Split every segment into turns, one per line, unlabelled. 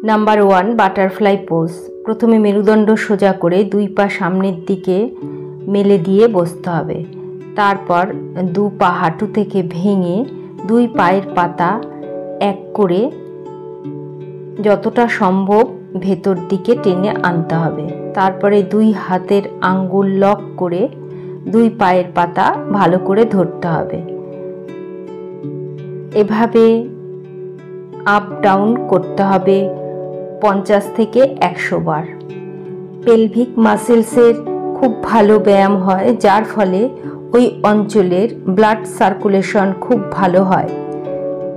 Number 1, butterfly pose. প্রথমে মেরুদণ্ড সোজা করে দুই পা সামনের দিকে মেলে দিয়ে বসতে হবে। তারপর দু পা হাঁটু থেকে ভেঙে দুই পায়ের পাতা এক করে যতটা সম্ভব ভেতর দিকে টেনে আনতে হবে। তারপরে দুই হাতের আঙ্গুল লক করে দুই পায়ের পাতা ভালো করে ধরতে হবে। এভাবে আপ ডাউন করতে হবে 50 থেকে 100 বার। পেলভিক মাসেলসের খুব ভালো ব্যায়াম হয়, যার ফলে ওই অঞ্চলের ব্লাড সার্কুলেশন খুব ভালো হয়।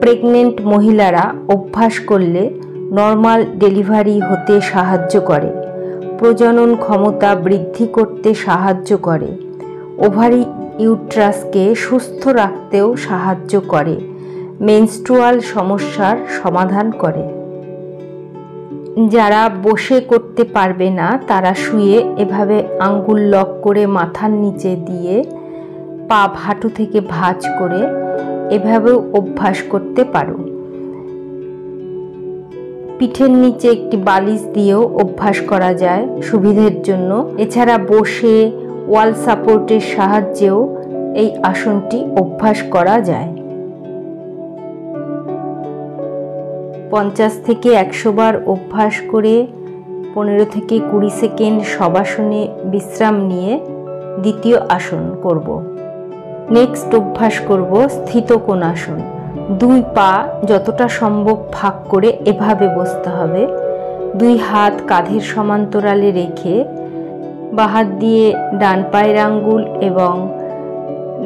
প্রেগনেন্ট মহিলারা অভ্যাস করলে নর্মাল ডেলিভারি হতে সাহায্য করে, প্রজনন ক্ষমতা বৃদ্ধি করতে সাহায্য করে, ওভারি ইউট্রাসকে সুস্থ রাখতেও সাহায্য করে, মেনস্ট্রুয়াল সমস্যার সমাধান করে। যারা বসে করতে পারবে না তারা শুয়ে এভাবে আঙ্গুল লক করে মাথার নিচে দিয়ে পা হাঁটু থেকে ভাঁজ করে এভাবেও অভ্যাস করতে পারো। পিঠের নিচে একটি বালিশ দিয়েও অভ্যাস করা যায় সুবিধের জন্য। এছাড়া বসে ওয়াল সাপোর্টের সাহায্যেও এই আসনটি অভ্যাস করা যায়। 50 থেকে 100 বার অভ্যাস করে 15 থেকে 20 সেকেন্ড শবাসনে বিশ্রাম নিয়ে দ্বিতীয় আসন করব। নেক্সট অভ্যাস করব স্থিত কোণাসন। দুই পা যতটা সম্ভব ফাঁক করে এভাবে বসতে হবে। দুই হাত কাঁধের সমান্তরালে রেখে বাঁ হাত দিয়ে ডান পায়ের আঙ্গুল এবং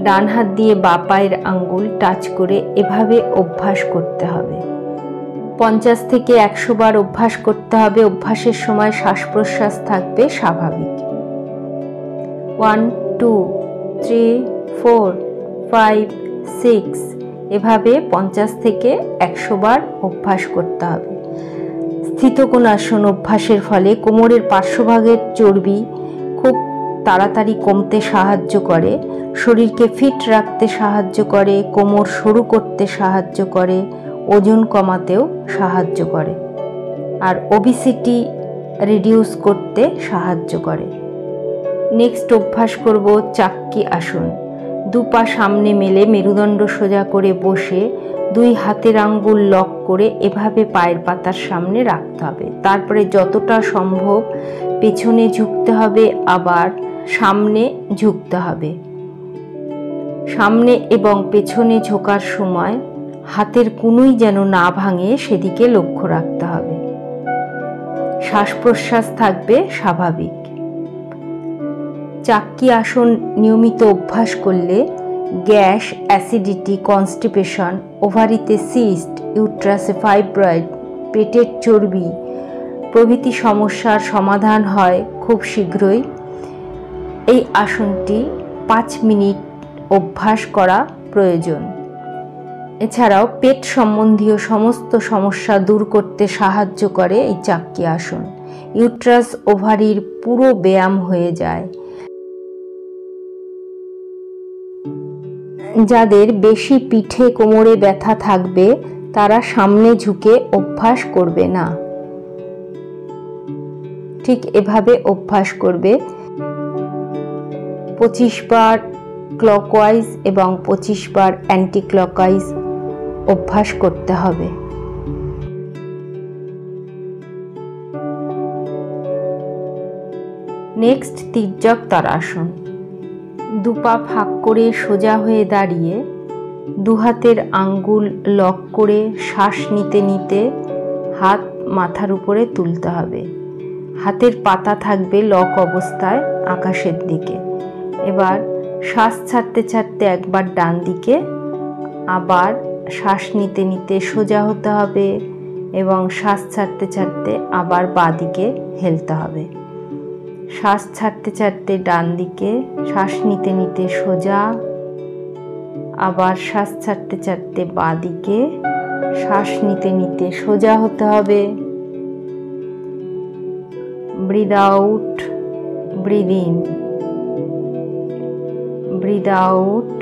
ডান হাত দিয়ে বাঁ পায়ের আঙ্গুল টাচ করে এভাবে অভ্যাস করতে হবে। 50 থেকে 100 বার অভ্যাস করতে হবে। অভ্যাসের সময় শ্বাস প্রশ্বাস থাকবে স্বাভাবিক। 1, 2, 3, 4, 5, 6 এভাবে 50 থেকে 100 বার অভ্যাস করতে হবে। স্থিত কোণাসন অভ্যাসের ফলে কোমরের পার্শ্বভাগের চর্বি খুব তাড়াতাড়ি কমতে সাহায্য করে, শরীরকে ফিট রাখতে সাহায্য করে, কোমর সরু করতে সাহায্য করে, ওজন কমাতেও সাহায্য করে, আর ওবেসিটি রিডিউস করতে সাহায্য করে। নেক্সট অভ্যাস করব চাক্কি আসন। দু পা সামনে মেলে মেরুদণ্ড সোজা করে বসে দুই হাতের আঙ্গুল লক করে এভাবে পায়ের পাতার সামনে রাখতে হবে। তারপরে যতটা সম্ভব পেছনে ঝুঁকতে হবে, আবার সামনে ঝুঁকতে হবে। সামনে এবং পেছনে ঝোঁকার সময় হাতের কুনুই যেন না ভাঙে সেদিকে লক্ষ্য রাখতে হবে। শ্বাস প্রশ্বাস থাকবে স্বাভাবিক। চাক্কি আসন নিয়মিত অভ্যাস করলে গ্যাস, অ্যাসিডিটি, কনস্টিপেশন, ওভারিতে সিস্ট, ইউট্রাসে ফাইব্রয়েড, পেটের চর্বি প্রভৃতি সমস্যার সমাধান হয় খুব শীঘ্রই। এই আসনটি 5 মিনিট অভ্যাস করা প্রয়োজন। এছাড়াও পেট সম্বন্ধীয় সমস্ত সমস্যা দূর করতে সাহায্য করে এই চাক্কি আসন। ইউট্রাস ওভারির পুরো ব্যায়াম হয়ে যায়। যাদের বেশি পিঠে কোমরে ব্যথা থাকবে তারা সামনে ঝুঁকে অভ্যাস করবে না, ঠিক এভাবে অভ্যাস করবে। 25 বার ক্লকওয়াইজ এবং 25 বার অ্যান্টি ক্লকওয়াইজ অভ্যাস করতে হবে। নেক্সট তির্যক তাড়াসন। দু পা ফাঁক করে সোজা হয়ে দাঁড়িয়ে দু হাতের আঙ্গুল লক করে শ্বাস নিতে নিতে হাত মাথার উপরে তুলতে হবে। হাতের পাতা থাকবে লক অবস্থায় আকাশের দিকে। এবার শ্বাস ছাড়তে ছাড়তে একবার ডান দিকে, আবার শ্বাস নিতে নিতে সোজা হতে হবে এবং শ্বাস ছাড়তে ছাড়তে আবার বাঁ দিকে হেলতে হবে। শ্বাস ছাড়তে ছাড়তে ডান দিকে, শ্বাস নিতে নিতে সোজা, আবার শ্বাস ছাড়তে ছাড়তে বাঁ দিকে, শ্বাস নিতে নিতে সোজা হতে হবে। Breathe out, breathe in, breathe out,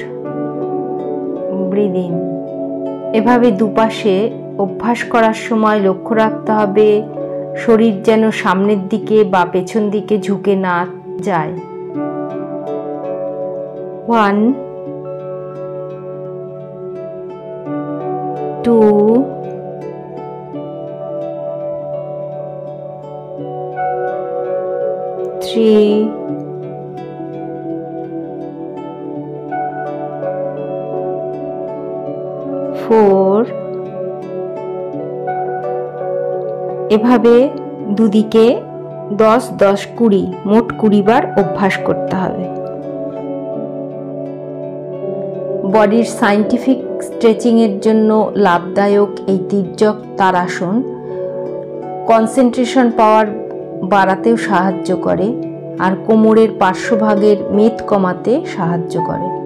breathe in. এভাবে দুপাশে অভ্যাস করার সময় লক্ষ্য রাখতে হবে শরীর যেন সামনের দিকে বা পেছন দিকে ঝুঁকে না যায়। 1 2 3 4 এভাবে দুদিকে 10 10 20 মোট 20 বার অভ্যাস করতে হবে। বডির সায়েন্টিফিক স্ট্রেচিংয়ের জন্য লাভদায়ক এই তির্যক তাড়াসন কনসেন্ট্রেশন পাওয়ার বাড়াতেও সাহায্য করে আর কোমরের পার্শ্বভাগের মেদ কমাতে সাহায্য করে।